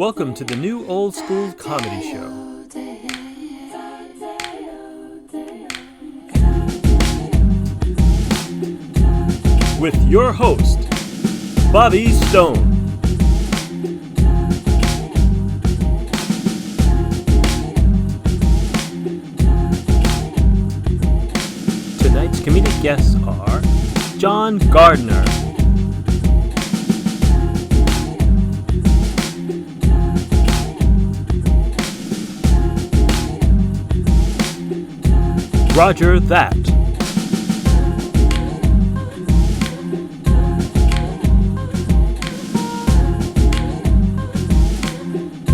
Welcome to the New Old School Comedy Show. With your host, Bobby Stone. Tonight's comedic guests are John Gardner, Roger That,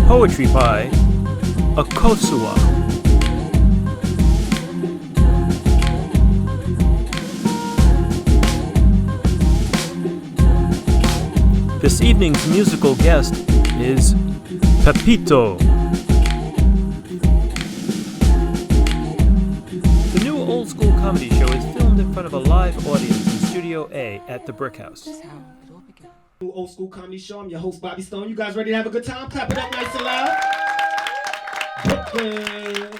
poetry by Akosua, this evening's musical guest is Pepito. The New Old School Comedy Show is filmed in front of a live audience in Studio A at the BRIC House. New Old School Comedy Show. I'm your host, Bobby Stone. You guys ready to have a good time? Clap it up nice and loud. Brooklyn.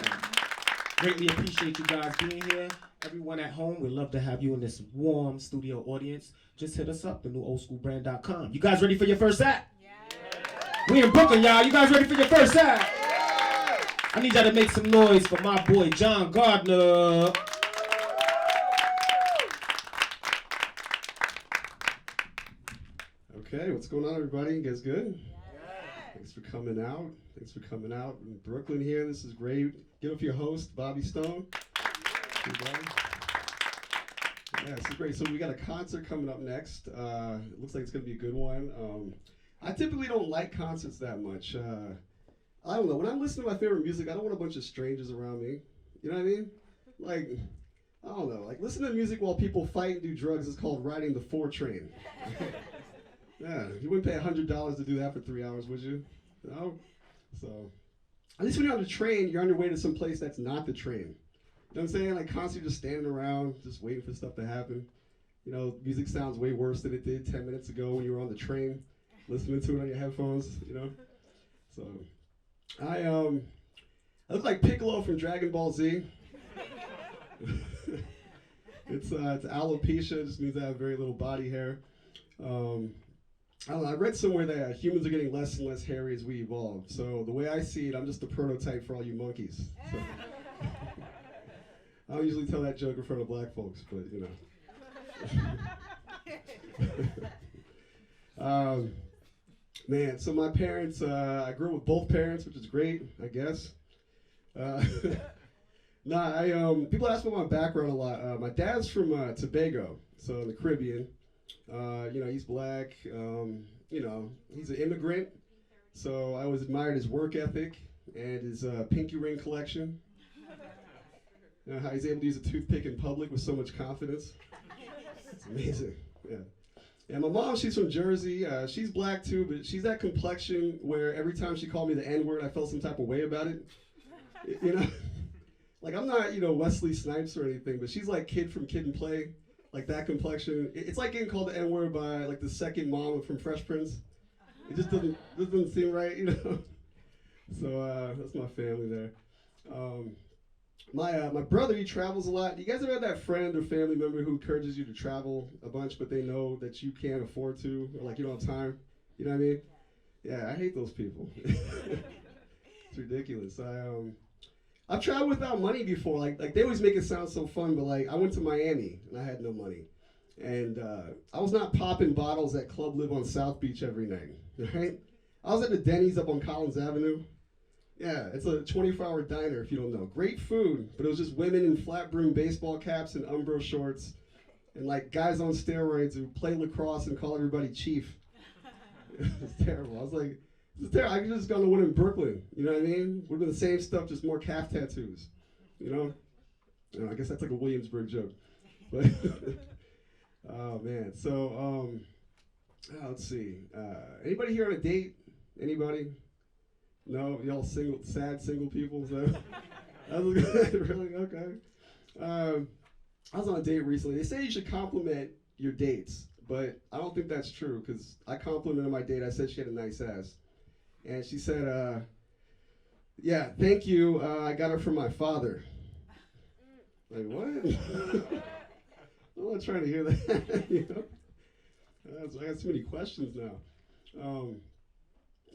Greatly appreciate you guys being here. Everyone at home, we'd love to have you in this warm studio audience. Just hit us up, thenewoldschoolbrand.com. You guys ready for your first act? Yeah. We in Brooklyn, y'all. You guys ready for your first act? Yeah. I need y'all to make some noise for my boy, John Gardner. Okay, what's going on, everybody? You guys good? Yeah. Thanks for coming out. In Brooklyn here. This is great. Give up your host, Bobby Stone. Yeah, this is great. So we got a concert coming up next. It looks like it's going to be a good one. I typically don't like concerts that much. I don't know. When I'm listening to my favorite music, I don't want a bunch of strangers around me. You know what I mean? Like, I don't know. Like, listening to music while people fight and do drugs is called riding the 4 train. Yeah, you wouldn't pay $100 to do that for 3 hours, would you? No? So, at least when you're on the train, you're on your way to some place that's not the train. You know what I'm saying? Like, constantly just standing around, just waiting for stuff to happen. You know, music sounds way worse than it did 10 minutes ago when you were on the train, listening to it on your headphones, you know? So, I look like Piccolo from Dragon Ball Z. It's alopecia, just means I have very little body hair. I don't know, I read somewhere that humans are getting less and less hairy as we evolve. So the way I see it, I'm just the prototype for all you monkeys. So. I don't usually tell that joke in front of black folks, but you know. Man, so my parents, I grew up with both parents, which is great, I guess. People ask me about my background a lot. My dad's from Tobago, so in the Caribbean. You know, he's black, you know, he's an immigrant, so I always admired his work ethic and his pinky ring collection. You know, how he's able to use a toothpick in public with so much confidence. It's amazing, yeah. And my mom, she's from Jersey. She's black too, but she's that complexion where every time she called me the N-word, I felt some type of way about it. You know? Like, I'm not, you know, Wesley Snipes or anything, but she's like Kid from Kid and Play. Like that complexion. It's like getting called the N-word by like the second mom from Fresh Prince. It just doesn't seem right, you know? So that's my family there. My brother, he travels a lot. You guys ever had that friend or family member who encourages you to travel a bunch, but they know that you can't afford to, or like you don't have time? You know what I mean? Yeah, I hate those people. It's ridiculous. I've traveled without money before. Like they always make it sound so fun, but like I went to Miami and I had no money, and I was not popping bottles at Club Live on South Beach every night. Right? I was at the Denny's up on Collins Avenue. Yeah, it's a 24-hour diner if you don't know. Great food, but it was just women in flat brim baseball caps and Umbro shorts, and like guys on steroids who play lacrosse and call everybody chief. It was terrible. I was like, this is terrible. I could just gone to one in Brooklyn. You know what I mean? Would have been the same stuff, just more calf tattoos. You know? I guess that's like a Williamsburg joke. But oh man. So let's see. Anybody here on a date? Anybody? No, y'all single, sad single people. So that was good. Really? Okay. I was on a date recently. They say you should compliment your dates, but I don't think that's true because I complimented my date. I said she had a nice ass. And she said, yeah, thank you. I got her from my father. Like, what? I'm not trying to hear that. You know? I got so many questions now.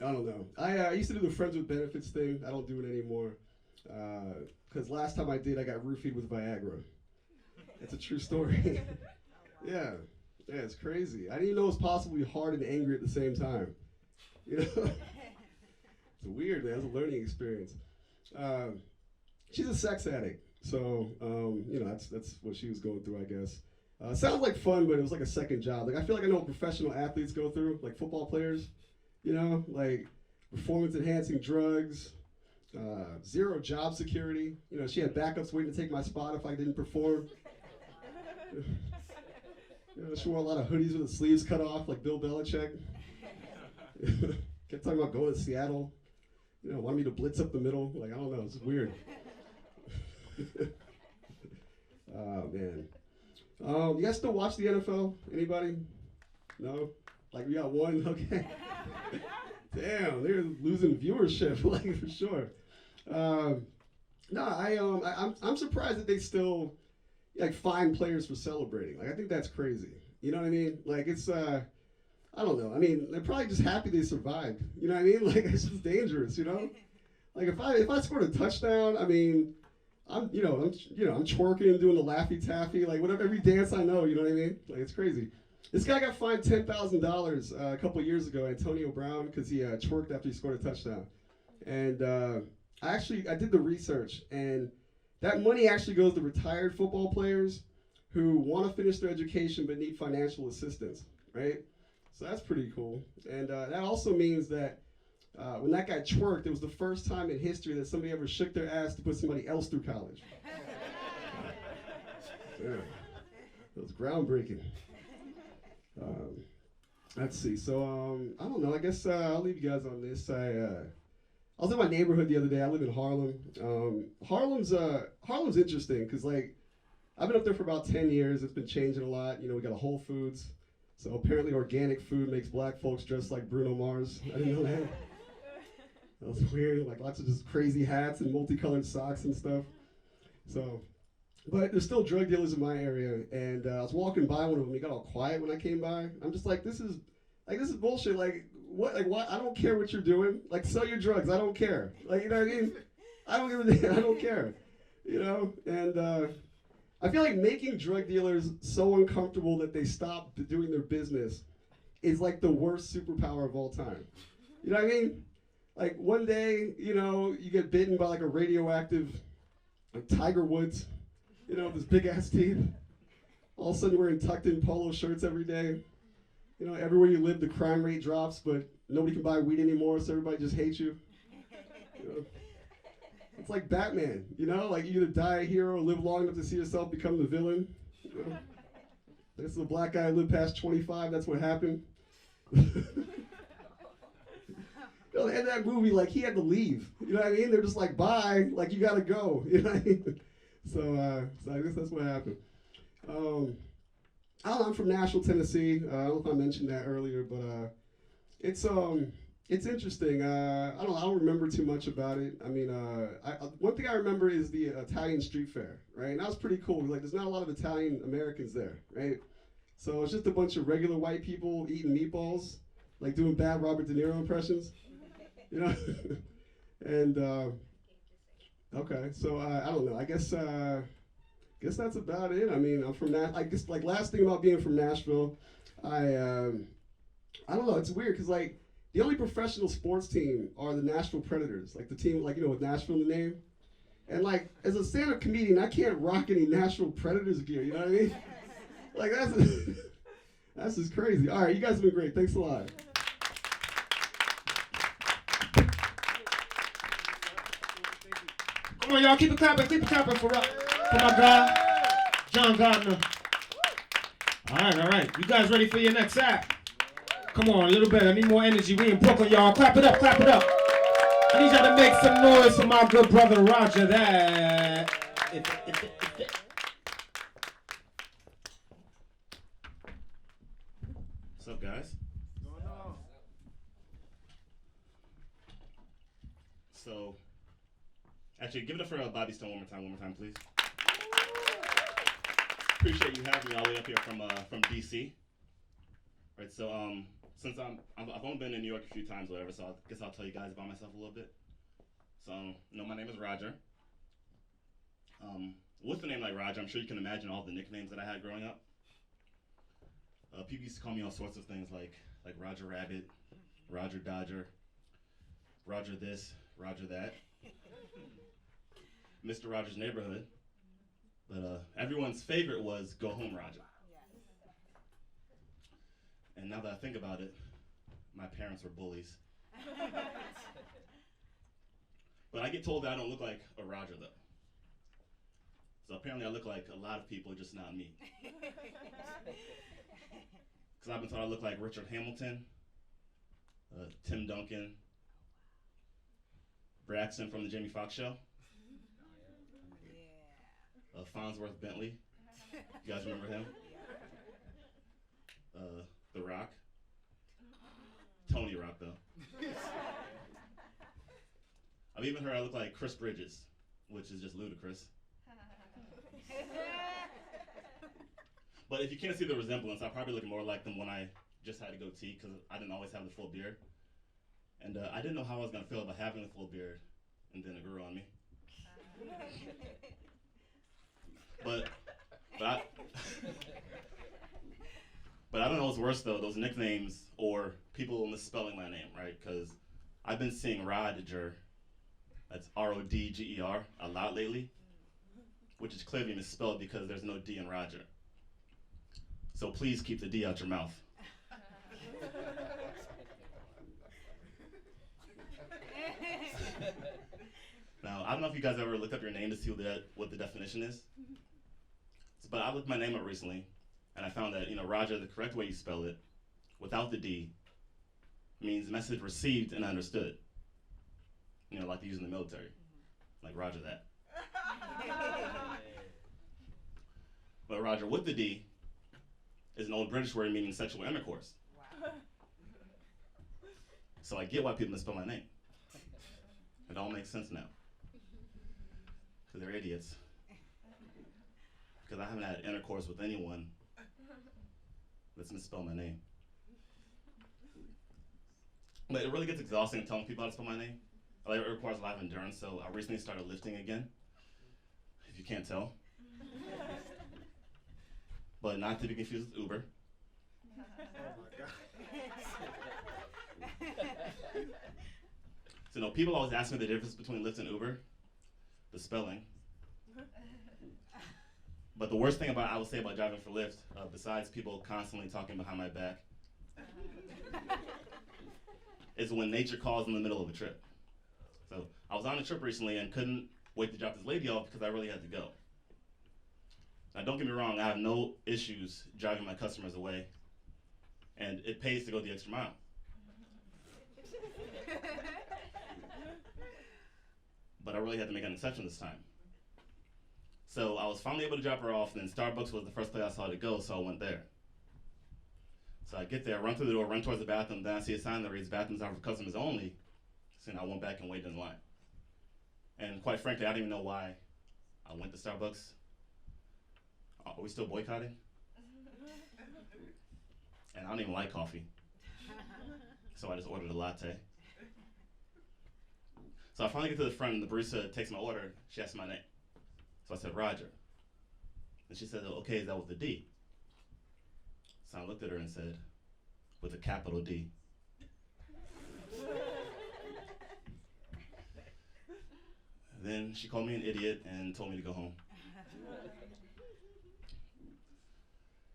I don't know. I used to do the friends with benefits thing. I don't do it anymore. Because last time I did, I got roofied with Viagra. It's a true story. Yeah, it's crazy. I didn't even know it was possible to be hard and angry at the same time. You know, it's weird, man. It's a learning experience. She's a sex addict, so you know that's what she was going through, I guess. Sounds like fun, but it was like a second job. Like I feel like I know what professional athletes go through, like football players. You know, like performance-enhancing drugs, zero job security. You know, she had backups waiting to take my spot if I didn't perform. You know, she wore a lot of hoodies with the sleeves cut off, like Bill Belichick. Kept talking about going to Seattle. You know, wanted me to blitz up the middle. Like, I don't know, it's weird. Oh, man. You guys still watch the NFL? Anybody? No? Like, we got one? Okay. Damn, they're losing viewership, like, for sure. No, I'm surprised that they still like find players for celebrating. Like I think that's crazy. You know what I mean? Like it's I don't know. I mean, they're probably just happy they survived. You know what I mean? Like it's just dangerous. You know? Like if I scored a touchdown, I mean, I'm twerking and doing the Laffy Taffy, like whatever every dance I know. You know what I mean? Like it's crazy. This guy got fined $10,000 a couple years ago, Antonio Brown, because he twerked after he scored a touchdown. And I did the research, and that money actually goes to retired football players who want to finish their education but need financial assistance, right? So that's pretty cool. And that also means that when that guy twerked, it was the first time in history that somebody ever shook their ass to put somebody else through college. Yeah, it was groundbreaking. Let's see. So I don't know. I guess I'll leave you guys on this. I was in my neighborhood the other day. I live in Harlem. Harlem's interesting because like I've been up there for about 10 years. It's been changing a lot. You know, we got a Whole Foods. So apparently organic food makes black folks dress like Bruno Mars. I didn't know that. That was weird. Like lots of just crazy hats and multicolored socks and stuff. So, but there's still drug dealers in my area. And I was walking by one of them. He got all quiet when I came by. I'm just like, this is bullshit. Like, what? Like, what? I don't care what you're doing. Like, sell your drugs. I don't care. Like, you know what I mean? I don't give a damn. I don't care. You know? And I feel like making drug dealers so uncomfortable that they stop doing their business is like the worst superpower of all time. You know what I mean? Like, one day, you know, you get bitten by like a radioactive, like Tiger Woods, you know, with his big ass teeth. All of a sudden, we're in tucked in polo shirts every day. You know, everywhere you live, the crime rate drops, but nobody can buy weed anymore, so everybody just hates you. You know? It's like Batman, you know? Like, you either die a hero or live long enough to see yourself become the villain. You know? This is a black guy who lived past 25, that's what happened. You know, in that movie, like, he had to leave. You know what I mean? They're just like, bye, like, you gotta go. You know what I mean? So I guess that's what happened. I'm from Nashville, Tennessee. I don't know if I mentioned that earlier, but it's interesting. I don't remember too much about it. I mean, one thing I remember is the Italian street fair, right? And that was pretty cool. Like, there's not a lot of Italian Americans there, right? So it's just a bunch of regular white people eating meatballs, like doing bad Robert De Niro impressions, you know? And okay, so I don't know. I guess that's about it. I mean, I'm from I guess like last thing about being from Nashville, I don't know. It's weird because like the only professional sports team are the Nashville Predators, like the team like you know with Nashville in the name. And like as a stand-up comedian, I can't rock any Nashville Predators gear. You know what I mean? Like that's just crazy. All right, you guys have been great. Thanks a lot. Come on, y'all, keep it clapping for my guy, John Gardner. All right. You guys ready for your next act? Come on, a little bit. I need more energy. We in Brooklyn, y'all. Clap it up. I need y'all to make some noise for my good brother Roger. That. What's up, guys? So, actually, give it up for Bobby Stone one more time, please. Appreciate you having me all the way up here from DC. Right. So, since I've only been in New York a few times, or whatever. So I guess I'll tell you guys about myself a little bit. So, my name is Roger. With the name like Roger, I'm sure you can imagine all the nicknames that I had growing up. People used to call me all sorts of things like Roger Rabbit, Roger Dodger, Roger this, Roger that, Mr. Rogers' Neighborhood. But everyone's favorite was Go Home Roger. And now that I think about it, my parents were bullies. But I get told that I don't look like a Roger though. So apparently I look like a lot of people, just not me. Because I've been told I look like Richard Hamilton, Tim Duncan, Braxton from the Jamie Foxx Show, Farnsworth Bentley. You guys remember him? The Rock. Tony Rock, though. I've even heard I look like Chris Bridges, which is just ludicrous. But if you can't see the resemblance, I probably look more like them when I just had a goatee, because I didn't always have the full beard. And I didn't know how I was going to feel about having the full beard, and then it grew on me. But I don't know what's worse, though, those nicknames or people misspelling my name, right? Because I've been seeing Rodger, that's R-O-D-G-E-R, a lot lately, which is clearly misspelled because there's no D in Roger. So please keep the D out your mouth. Now, I don't know if you guys ever looked up your name to see what the definition is. But I looked my name up recently, and I found that, Roger, the correct way you spell it, without the D, means message received and understood. Like they use in the military. Like Roger that. But Roger with the D is an old British word meaning sexual intercourse. Wow. So I get why people misspell my name. It all makes sense now. Because they're idiots. Because I haven't had intercourse with anyone that's misspelled my name. But it really gets exhausting telling people how to spell my name. Like, it requires a lot of endurance, so I recently started lifting again, if you can't tell. But not to be confused with Uber. Oh my God. So people always ask me the difference between Lyft and Uber, the spelling. But the worst thing I would say about driving for Lyft, besides people constantly talking behind my back, is when nature calls in the middle of a trip. So I was on a trip recently and couldn't wait to drop this lady off because I really had to go. Now don't get me wrong, I have no issues driving my customers away, and it pays to go the extra mile. But I really had to make an exception this time. So I was finally able to drop her off, and then Starbucks was the first place I saw to go, so I went there. So I get there, run through the door, run towards the bathroom, then I see a sign that reads bathrooms are for customers only. So I went back and waited in line. And quite frankly, I didn't even know why I went to Starbucks. Are we still boycotting? And I don't even like coffee. So I just ordered a latte. So I finally get to the front and the barista takes my order. She asked my name. So I said, Roger. And she said, okay, is that with a D? So I looked at her and said, with a capital D. Then she called me an idiot and told me to go home.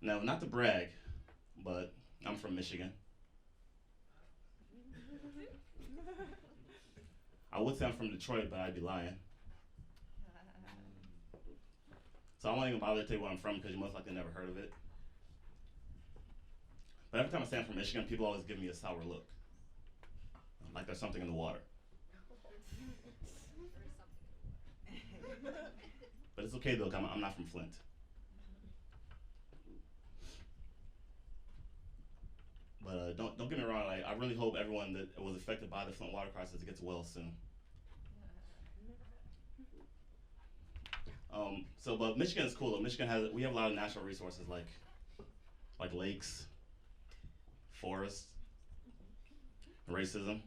Now, not to brag, but I'm from Michigan. I would say I'm from Detroit, but I'd be lying. So I won't even bother to tell you where I'm from because you most likely never heard of it. But every time I say I'm from Michigan, people always give me a sour look. Like there's something in the water. But it's okay though, I'm not from Flint. But don't get me wrong, I really hope everyone that was affected by the Flint water crisis gets well soon. But Michigan is cool though. We have a lot of natural resources like lakes, forests, racism.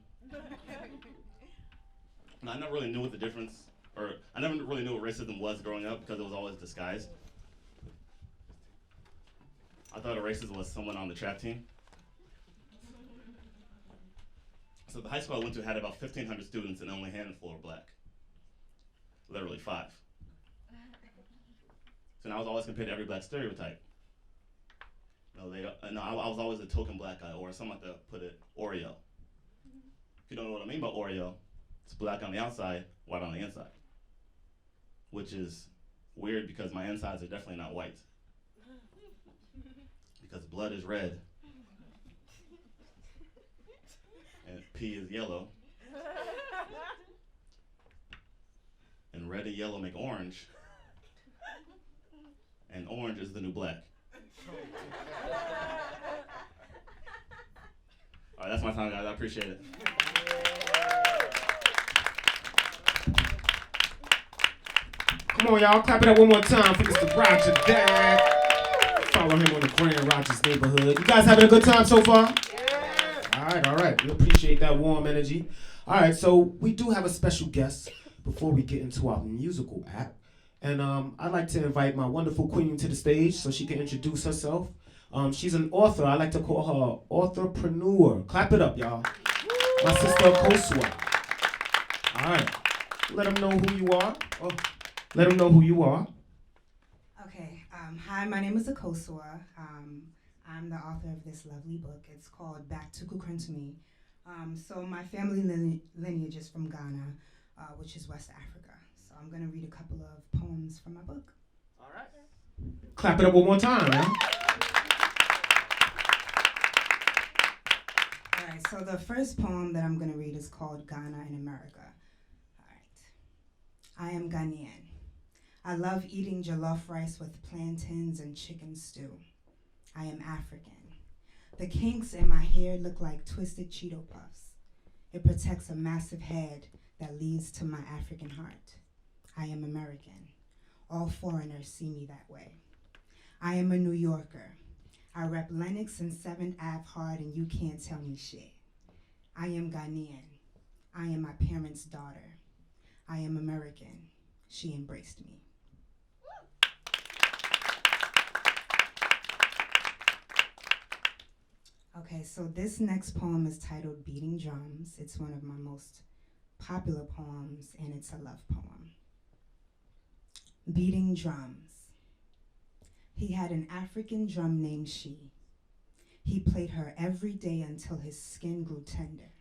And I never really knew what the difference, or I never really knew what racism was growing up because it was always disguised. I thought a racist was someone on the trap team. So the high school I went to had about 1,500 students and only a handful were black. Literally 5. So I was always compared to every black stereotype. I was always a token black guy, or some like to put it, Oreo. If you don't know what I mean by Oreo, it's black on the outside, white on the inside. Which is weird because my insides are definitely not white. Because blood is red, and pee is yellow, and red and yellow make orange, and orange is the new black. All right, that's my time, guys. I appreciate it. Come on, y'all. Clap it up one more time for Mr. Roger Dad. Follow him on the Grand Rogers neighborhood. You guys having a good time so far? Yeah. All right. We appreciate that warm energy. All right, so we do have a special guest before we get into our musical act. And I'd like to invite my wonderful queen to the stage so she can introduce herself. She's an author. I like to call her authorpreneur. Clap it up, y'all. My sister Kosua. All right. Let them know who you are. Let them know who you are. Okay. Hi, my name is Akosua. I'm the author of this lovely book. It's called Back to Kukrentumi. So my family lineage is from Ghana, which is West Africa. So I'm going to read a couple of poems from my book. All right. Clap it up one more time, man. All right, so the first poem that I'm going to read is called Ghana in America. All right. I am Ghanaian. I love eating jollof rice with plantains and chicken stew. I am African. The kinks in my hair look like twisted Cheeto Puffs. It protects a massive head that leads to my African heart. I am American. All foreigners see me that way. I am a New Yorker. I rep Lenox and 7th Ave hard and you can't tell me shit. I am Ghanaian. I am my parents' daughter. I am American. She embraced me. Okay, so this next poem is titled Beating Drums. It's one of my most popular poems, and it's a love poem. Beating drums. He had an African drum named She. He played her every day until his skin grew tender.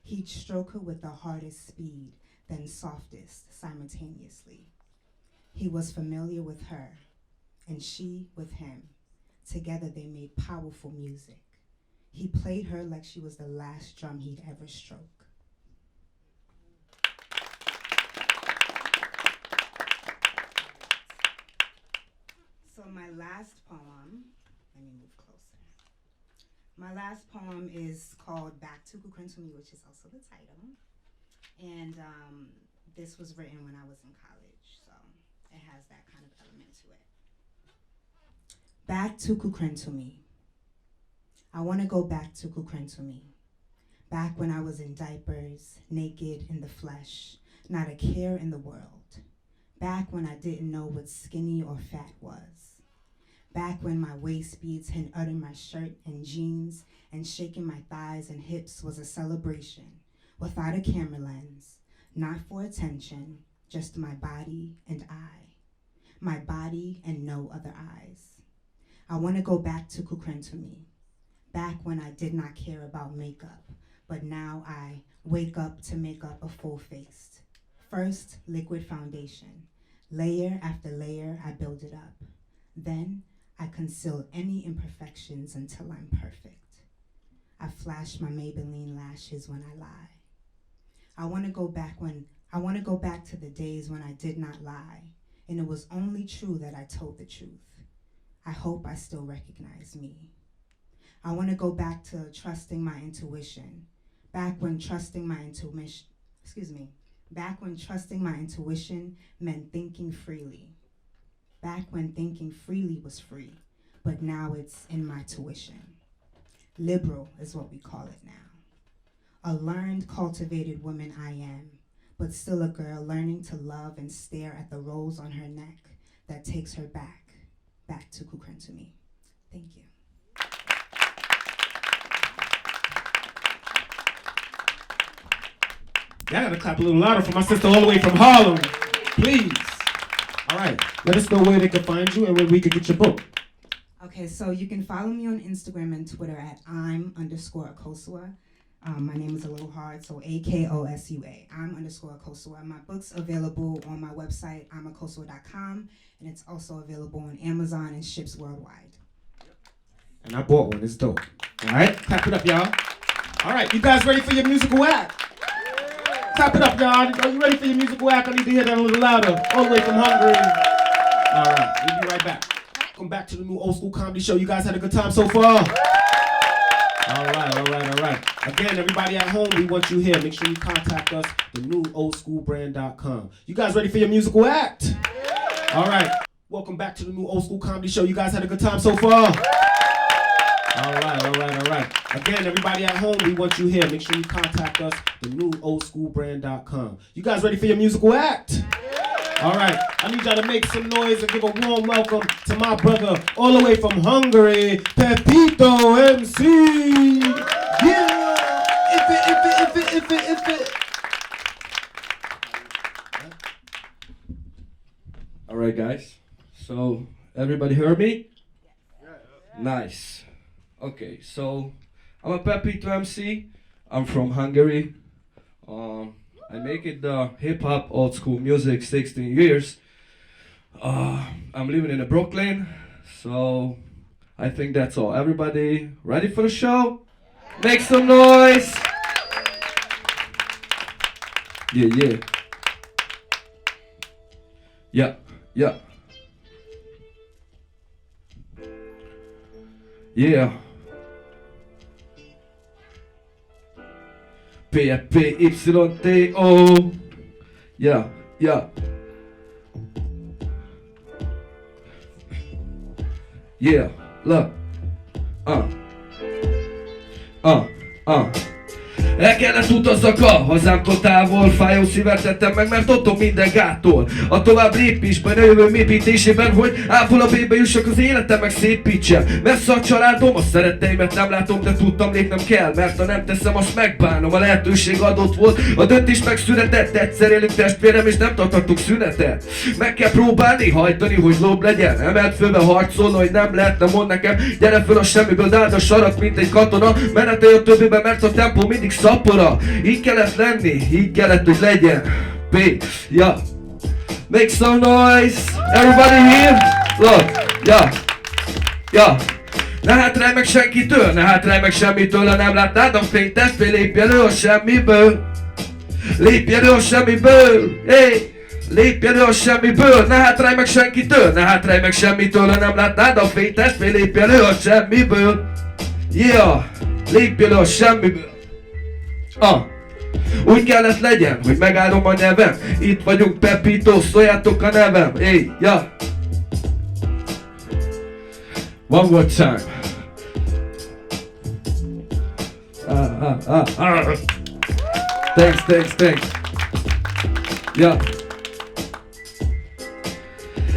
He'd stroke her with the hardest speed, then softest simultaneously. He was familiar with her, and she with him. Together they made powerful music. He played her like she was the last drum he'd ever stroke. So my last poem, let me move closer. My last poem is called Back to Kukrentumi, which is also the title. And this was written when I was in college, so it has that kind of element to it. Back to Kukrentumi. I want to go back to Kukrentumi. Back when I was in diapers, naked in the flesh, not a care in the world. Back when I didn't know what skinny or fat was. Back when my waist beads hid under my shirt and jeans, and shaking my thighs and hips was a celebration, without a camera lens, not for attention, just my body and I. My body and no other eyes. I want to go back to Kukrentumi. Back when I did not care about makeup, but now I wake up to make up a full face. First, liquid foundation. Layer after layer, I build it up. Then, I conceal any imperfections until I'm perfect. I flash my Maybelline lashes when I lie. I want to go back to the days when I did not lie, and it was only true that I told the truth. I hope I still recognize me. I want to go back to trusting my intuition. Back when trusting my intuition, Back when trusting my intuition meant thinking freely. Back when thinking freely was free, but now it's in my tuition. Liberal is what we call it now. A learned, cultivated woman I am, but still a girl learning to love and stare at the rose on her neck that takes her back to Kukren to me. Thank you. Y'all gotta clap a little louder for my sister all the way from Harlem, please. All right, let us know where they can find you and where we can get your book. Okay, so you can follow me on Instagram and Twitter at I'm_Akosua. My name is a little hard, so AKOSUA. I'm_Akosua. My book's available on my website, imakosua.com, and it's also available on Amazon and ships worldwide. And I bought one, it's dope. All right, clap it up, y'all. All right, you guys ready for your musical act? Clap it up, y'all. Are you ready for your musical act? I need to hear that a little louder. All the way from Hungary. All right, we'll be right back. Welcome back to the new old school comedy show. You guys had a good time so far? All right. Again, everybody at home, we want you here. Make sure you contact us, thenewoldschoolbrand.com. You guys ready for your musical act? All right. Welcome back to the new old school comedy show. You guys had a good time so far? All right. Again, everybody at home, we want you here. Make sure you contact us, thenewoldschoolbrand.com. You guys ready for your musical act? All right, I need y'all to make some noise and give a warm welcome to my brother all the way from Hungary, Pepito MC. Yeah, if it. All right, guys. So everybody heard me? Nice. Okay, so I'm a Pepito MC. I'm from Hungary. I make it hip hop, old school music, 16 years. I'm living in Brooklyn, so I think that's all. Everybody ready for the show? Make some noise! Yeah. PFPYTO. Yeah. Look. El kellett utazzak a hazámtól távol, fájó szívet tettem meg, mert otthon minden gáttól. A tovább lépésben, a jövőm építésében, hogy ápol a B-be jussak az életem, meg szépítsem. Messze a családom, a szeretteimet nem látom, de tudtam lépnem kell, mert ha nem teszem, azt megbánom. A lehetőség adott volt, a döntés megszületett, egyszer élünk testvérem, és nem tartottuk szünetet. Meg kell próbálni, hajtani, hogy lobb legyen, emelt fölbe harcolni, hogy nem lehetne, mond nekem, gyere föl a semmiből, de a sarat, mint egy katona, menetej a többiben, mert a tempó mindig szapora. Így kellett lenni, így kellett, hogy legyen. Make some noise, everybody here. Look, ne hátrálj meg senkitől, ne hátrálj meg semmitől, ha nem látnád a fényt, testvére, lépj elő a semmiből. Lépj elő a semmiből, lépj elő a semmiből, ne hátrálj meg senkitől, ne hátrálj meg semmitől, ha nem látnád a fényt, testvére, lépj elő a semmiből. Lépj elő a semmiből. Úgy kellett legyen, hogy megállom a nevem. Itt vagyunk, Pepito, szóljátok a nevem. One more time. Thanks.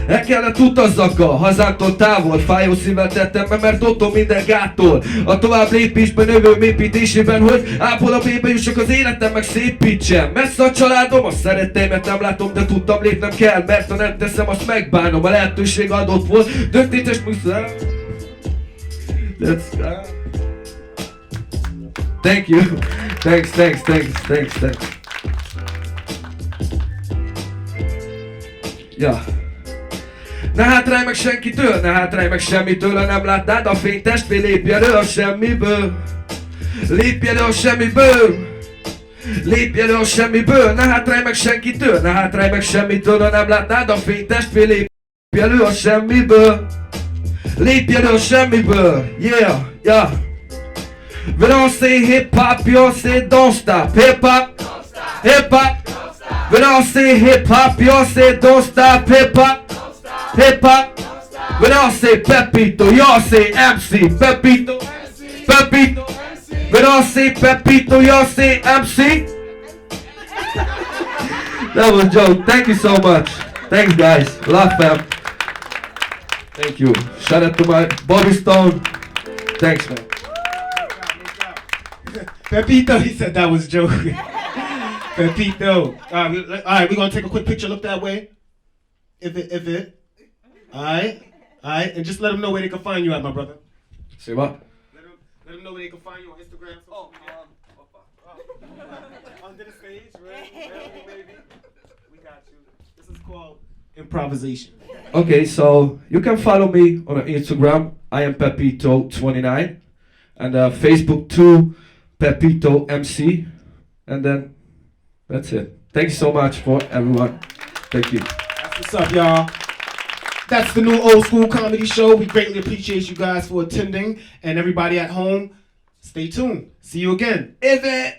El kellett utazzak a hazámtól távol, fájó szívvel tettem be, mert otthon minden gáttól. A tovább lépésben, jövőm építésében, hogy ápol a B-be jussak az életem, meg szépítsem. Messze a családom, a szeretteimet nem látom, de tudtam lépnem kell, mert ha nem teszem, azt megbánom. A lehetőség adott volt, döntéses muszáj. Thank you. Thanks. Ne hátrálj meg senkitől, ne hátrálj meg semmitől, ha nem látnád a fényt, testvére, lépj elő a semmiből. Lépj elő a semmiből. Lépj elő a semmiből, ne hátrálj meg senkitől, ne hátrálj meg semmitől, ha nem látnád a fényt, testvére, lépj elő a semmiből. Lépj elő a semmiből, yeah. We don't say hip hop, you say don't stop. Hip hop, When I say hip hop, y'all say don't stop hip hop. Hip hop. When I say Pepito, y'all say MC. Pepito. Pepito. When I say Pepito, y'all say MC. That was a joke. Thank you so much. Thanks, guys. Love, fam. Thank you. Shout out to my Bobby Stone. Thanks, man. Pepito, he said that was a joke. Pepito. All right, we're gonna take a quick picture. Look that way. If it. All right, and just let them know where they can find you at, my brother. Say what? Let them know where they can find you on Instagram. Under the stage, right? Baby. We got you. This is called improvisation. Okay, so you can follow me on Instagram. I am Pepito29, and Facebook too, Pepito MC, and then that's it. Thank you so much for everyone. Thank you. That's what's up, y'all. That's the new old school comedy show. We greatly appreciate you guys for attending, and everybody at home, stay tuned. See you again. If it.